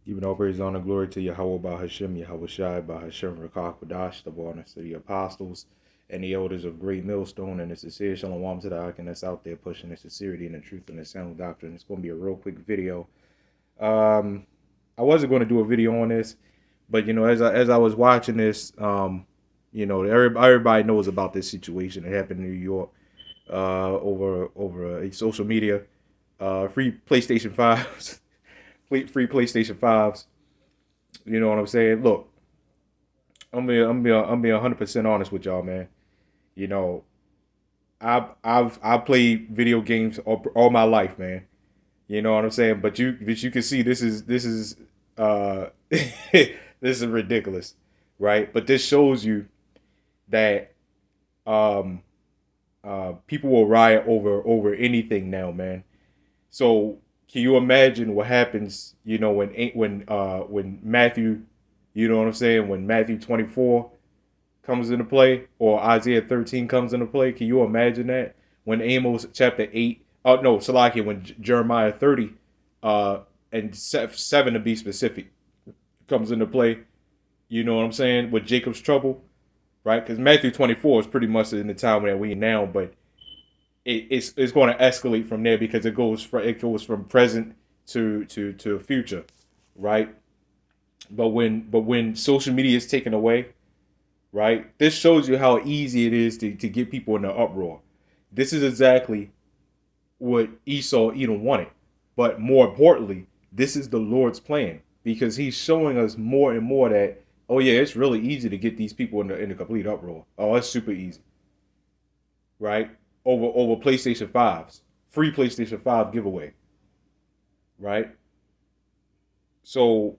Giving all praise, honor, glory to Yahawah, BAHASHAM, YAHAWASHI, BAHASHAM, Rakah, the Barners, to the apostles and the elders of Great Millstone, and the sincere shalom to the Akin that's out there pushing the sincerity and the truth and the sound doctrine. It's going to be a real quick video. I wasn't going to do a video on this, but as I was watching this, everybody knows about this situation that happened in New York over social media. Free PlayStation 5s. Free PlayStation 5s. You know what I'm saying? Look, I'm being 100% honest with y'all, man. You know, I've played video games all my life, man. You know what I'm saying? But you can see this is this is ridiculous, right? But this shows you that people will riot over anything now, man. So can you imagine what happens, when Matthew, you know what I'm saying, when Matthew 24 comes into play, or Isaiah 13 comes into play? Can you imagine that? When Amos chapter 8, when Jeremiah 30 and 7 to be specific comes into play, you know what I'm saying, with Jacob's trouble, right? Because Matthew 24 is pretty much in the time that we now, but it's going to escalate from there, because it goes from present to future, right? But when social media is taken away, right, this shows you how easy it is to get people in the uproar. This is exactly what Esau Edom wanted, but more importantly, this is the Lord's plan, because He's showing us more and more that, oh yeah, it's really easy to get these people in the complete uproar. Oh, it's super easy, right? Over PlayStation 5s, free PlayStation 5 giveaway, right? So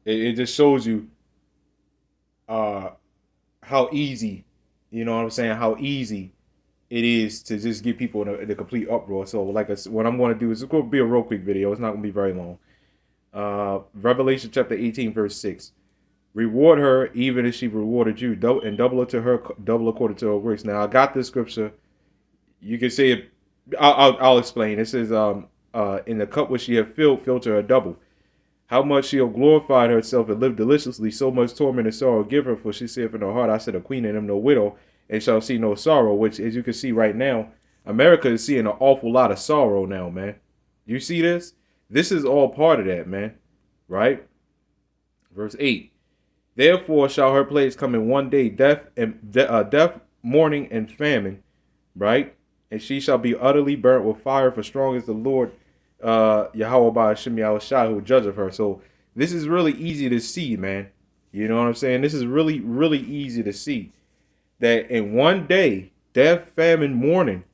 it just shows you how easy, you know what I'm saying, how easy it is to just get people in the complete uproar. So like what I'm going to do is, it's going to be a real quick video. It's not going to be very long. Revelation chapter 18 verse 6. Reward her even as she rewarded you, and double it to her, double according to her works. Now I got this scripture. You can say it. I'll explain. It says, in the cup which she had filled, fill to her double. How much she have glorified herself and lived deliciously, so much torment and sorrow give her. For she saith in her heart, I said, a queen and am no widow, and shall see no sorrow. Which, as you can see right now, America is seeing an awful lot of sorrow now, man. You see this? This is all part of that, man. Right? Verse 8. Therefore shall her plagues come in one day, death, mourning, and famine, right? And she shall be utterly burnt with fire, for strong is the Lord, Yahawah BAHASHAM YAHAWASHI, who judgeth her. So this is really easy to see, man. You know what I'm saying? This is really, really easy to see, that in one day, death, famine, mourning,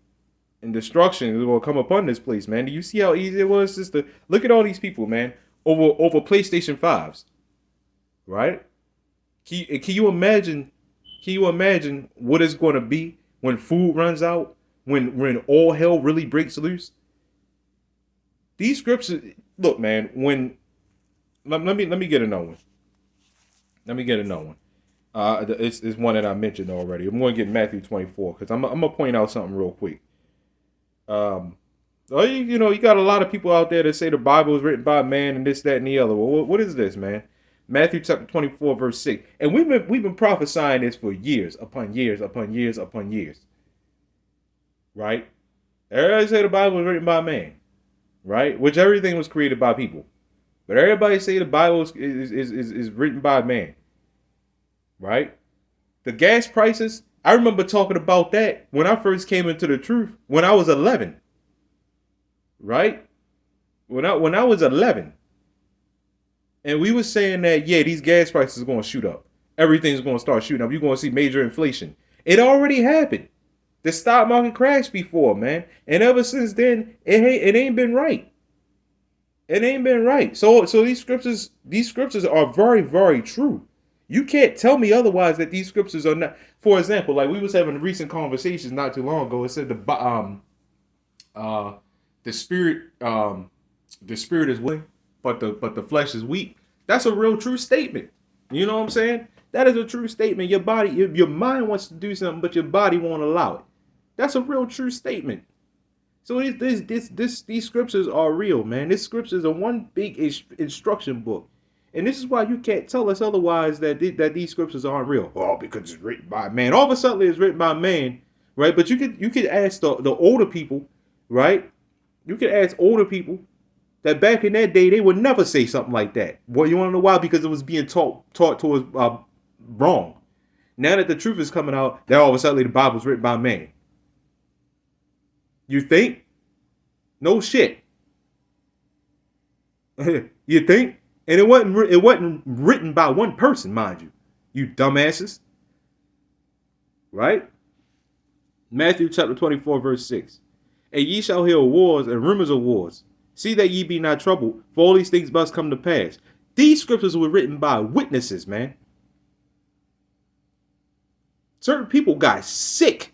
and destruction will come upon this place, man. Do you see how easy it was just to look at all these people, man, over PlayStation 5s, right? Can you imagine? Can you imagine what it's going to be when food runs out? When all hell really breaks loose? These scriptures, look, man. Let me get another one. Let me get another one. It's one that I mentioned already. I'm going to get Matthew 24, because I'm gonna point out something real quick. You got a lot of people out there that say the Bible is written by man and this, that, and the other. Well, what is this, man? Matthew chapter 24 verse 6. And we've been prophesying this for years upon years upon years upon years. Right? Everybody say the Bible was written by man. Right? Which everything was created by people. But everybody say the Bible is written by man. Right? The gas prices, I remember talking about that when I first came into the truth when I was 11. Right? When I was 11. And we were saying that, yeah, these gas prices are going to shoot up. Everything's going to start shooting up. You're going to see major inflation. It already happened. The stock market crashed before, man. And ever since then, it ain't been right. It ain't been right. So these scriptures are very, very true. You can't tell me otherwise that these scriptures are not. For example, like we was having recent conversations not too long ago. It said the spirit is willing, but the flesh is weak. That's a real true statement. You know what I'm saying? That is a true statement. Your body, your mind wants to do something, but your body won't allow it. That's a real true statement. So these scriptures are real, man. These scriptures are one big instruction book, and this is why you can't tell us otherwise that these scriptures aren't real. Oh, because it's written by man. All of a sudden, it's written by man, right? But you could ask the older people, right? You could ask older people that back in that day they would never say something like that. Well, you want to know why? Because it was being taught to us wrong. Now that the truth is coming out, that all of a sudden the Bible's written by man. You think? No shit. You think? And it wasn't written by one person, mind you. You dumbasses. Right? Matthew chapter 24, verse 6. And ye shall hear wars and rumors of wars. See that ye be not troubled, for all these things must come to pass. These scriptures were written by witnesses, man. Certain people got sick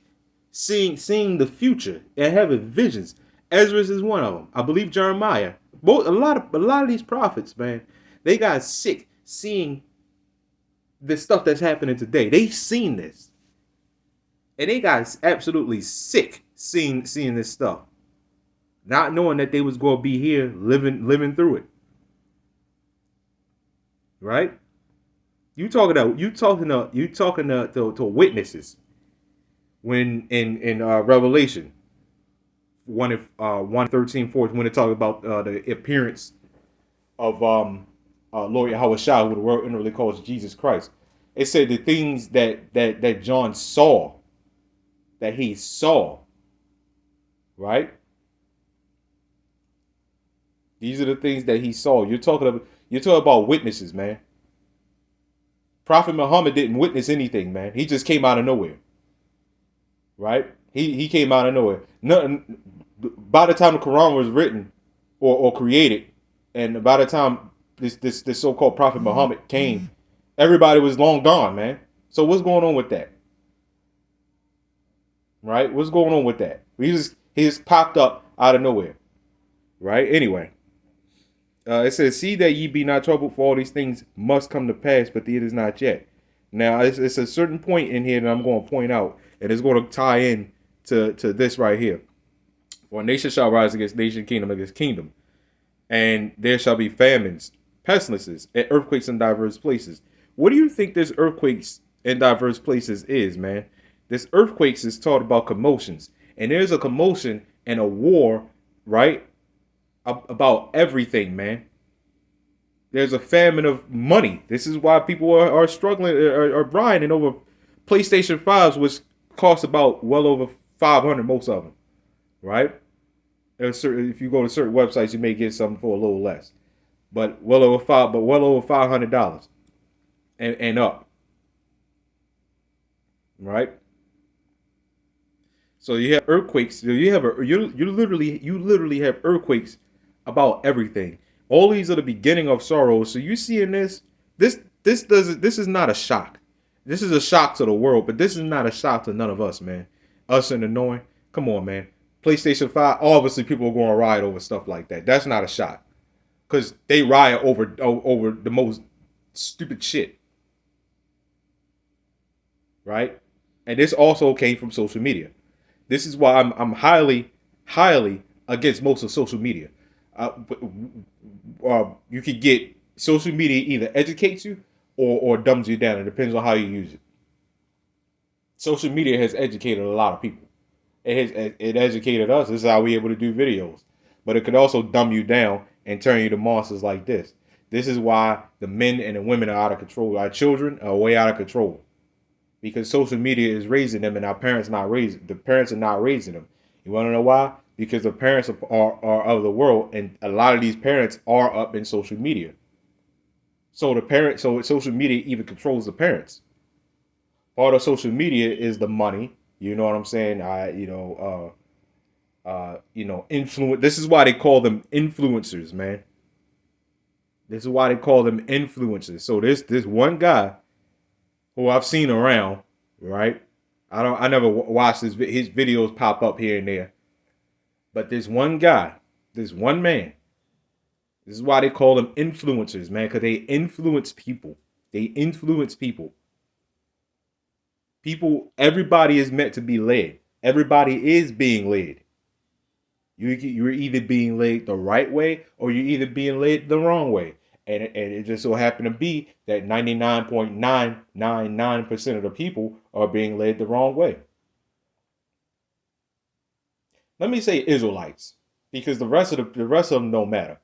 seeing the future and having visions. Ezra is one of them. I believe Jeremiah. A lot of these prophets, man, they got sick seeing the stuff that's happening today. They've seen this, and they got absolutely sick seeing this stuff, not knowing that they was going to be here living through it. Right? You talking to witnesses. When in Revelation 1:13, when it talks about the appearance of Lord YAHAWASHI, who the world inwardly calls Jesus Christ, it said the things that John saw, that he saw, right? These are the things that he saw. You're talking about witnesses, man. Prophet Muhammad didn't witness anything, man. He just came out of nowhere. Right? He came out of nowhere. Nothing. By the time the Quran was written or created, and by the time this so-called Prophet Muhammad came, everybody was long gone, man. So what's going on with that? Right? What's going on with that? He just popped up out of nowhere. Right? Anyway. It says, see that ye be not troubled, for all these things must come to pass, but it is not yet. Now, it's a certain point in here that I'm going to point out, and it's going to tie in to this right here. For nation shall rise against nation, kingdom against kingdom. And there shall be famines, pestilences, and earthquakes in diverse places. What do you think this earthquakes in diverse places is, man? This earthquakes is taught about commotions. And there's a commotion and a war, right? About everything, man. There's a famine of money. This is why people are struggling, are grinding over PlayStation 5s, which cost about well over $500, most of them, right? If you go to certain websites, you may get something for a little less, but well over $500 and up, right? So you have earthquakes. You literally have earthquakes about everything. All these are the beginning of sorrow. So you see in this is not a shock. This is a shock to the world, but this is not a shock to none of us, man. Us in the knowing. Come on, man. PlayStation 5, obviously people are going to riot over stuff like that. That's not a shock. Because they riot over the most stupid shit. Right? And this also came from social media. This is why I'm highly against most of social media. You could get social media either educates you or dumbs you down. It depends on how you use it. Social media has educated a lot of people. It educated us. This is how we're able to do videos. But it could also dumb you down and turn you to monsters like this. This is why the men and the women are out of control. Our children are way out of control. Because social media is raising them and the parents are not raising them. You want to know why? Because the parents are of the world, and a lot of these parents are up in social media. So social media even controls the parents. Part of social media is the money. You know what I'm saying? Influence. This is why they call them influencers, man. This is why they call them influencers. So this one guy who I've seen around, right? I never watched his videos pop up here and there. But this one guy, this one man, this is why they call them influencers, man, because they influence people. They influence people. Everybody is meant to be led. Everybody is being led. You're either being led the right way or you're either being led the wrong way. And it just so happened to be that 99.999% of the people are being led the wrong way. Let me say Israelites, because the rest of them don't matter,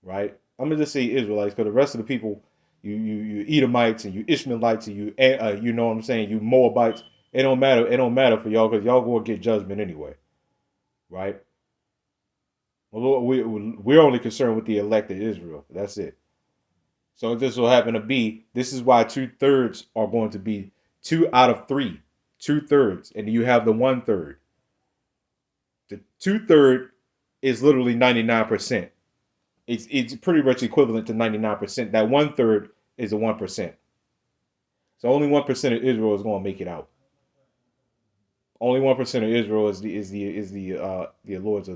right? I'm gonna just say Israelites because the rest of the people, you Edomites and you Ishmaelites and you know what I'm saying, you Moabites, it don't matter. It don't matter for y'all because y'all gonna get judgment anyway, right? Well, we're only concerned with the elected Israel. That's it. So it just will happen to be, this is why 2/3 are going to be 2 out of 3, 2/3, and you have the 1/3. The 2/3 is literally 99%. It's pretty much equivalent to 99%. That 1/3 is a 1%. So only 1% of Israel is going to make it out. Only 1% of Israel is the Lord's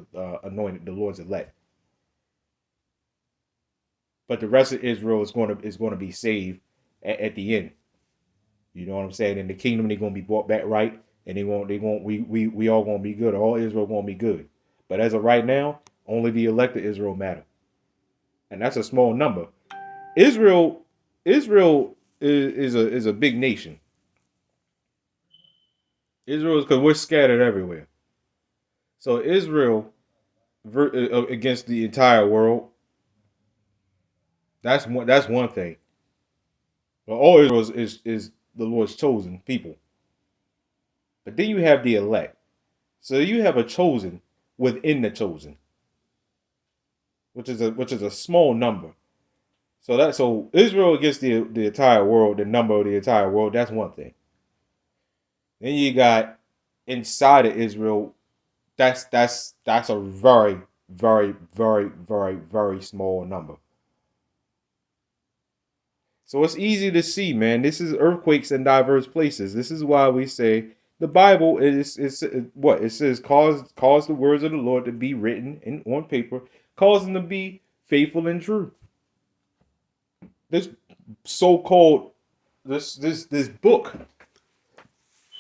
anointed, the Lord's elect. But the rest of Israel is going to be saved at the end. You know what I'm saying? In the kingdom, they're going to be brought back right, and we all going to be good. All Israel going to be good. But as of right now, only the elected Israel matter, and that's a small number. Israel is a big nation. Israel is because we're scattered everywhere. So Israel against the entire world. That's one thing. But all Israel is the Lord's chosen people. But then you have the elect. So you have a chosen within the chosen, which is a small number. So Israel against the entire world, the number of the entire world, that's one thing. Then you got inside of Israel, that's a very, very, very, very, very small number. So it's easy to see, man. This is earthquakes in diverse places. This is why we say the Bible is what it says. Cause the words of the Lord to be written on paper, cause them to be faithful and true. This so-called this book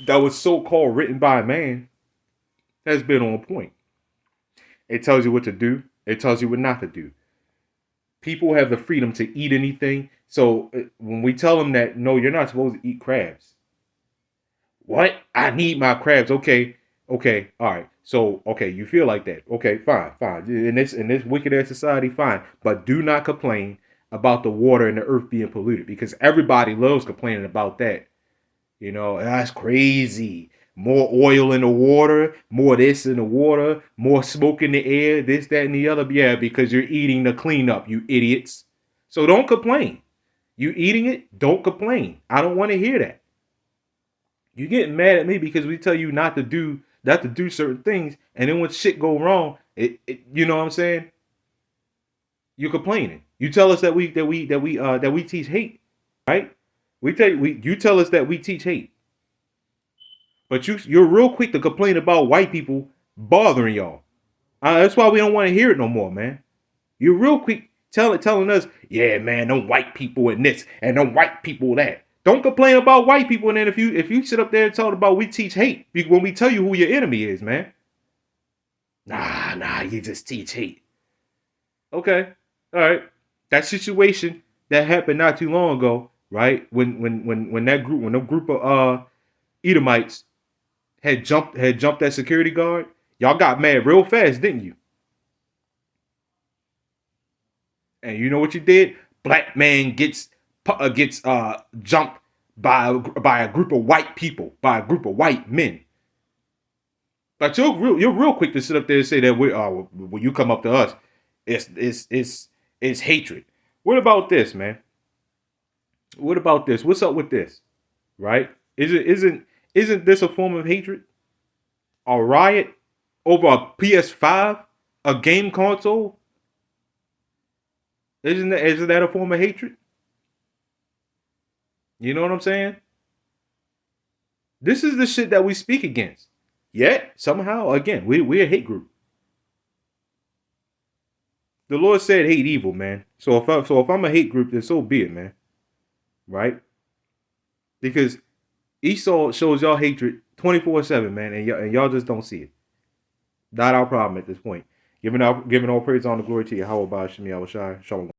that was so-called written by a man has been on point. It tells you what to do. It tells you what not to do. People have the freedom to eat anything. So when we tell them that, no, you're not supposed to eat crabs. What? I need my crabs. Okay. Okay. All right. So, okay, you feel like that. Okay, fine, fine. In this wicked ass society, fine. But do not complain about the water and the earth being polluted because everybody loves complaining about that. You know, that's crazy. More oil in the water, more this in the water, more smoke in the air, this, that, and the other. Yeah, because you're eating the cleanup, you idiots. So don't complain. You eating it, don't complain. I don't want to hear that. You getting mad at me because we tell you not to do certain things, and then when shit go wrong, you know what I'm saying? You're complaining. You tell us that we teach hate, right? You tell us that we teach hate. But you're real quick to complain about white people bothering y'all. That's why we don't want to hear it no more, man. You're real quick telling us, yeah, man, them white people and this and them white people that. Don't complain about white people, and then if you sit up there and talk about we teach hate when we tell you who your enemy is, man. Nah, you just teach hate. Okay, all right. That situation that happened not too long ago, right? When the group of Edomites had jumped that security guard, y'all got mad real fast, didn't you? And you know what you did? Black man gets jumped by a group of white people, by a group of white men. But you're real quick to sit up there and say that when you come up to us, it's hatred. What about this, man? What about this? What's up with this? Right? Isn't this a form of hatred? A riot over a PS5, a game console? Isn't that a form of hatred? You know what I'm saying? This is the shit that we speak against. Yet somehow, again, we're a hate group. The Lord said hate evil, man. So if I'm a hate group, then so be it, man. Right? Because Esau shows y'all hatred 24/7, man, and y'all just don't see it. Not our problem at this point. Giving all praise on the glory to Yahawah, BAHASHAM, YAHAWASHI, Shalom.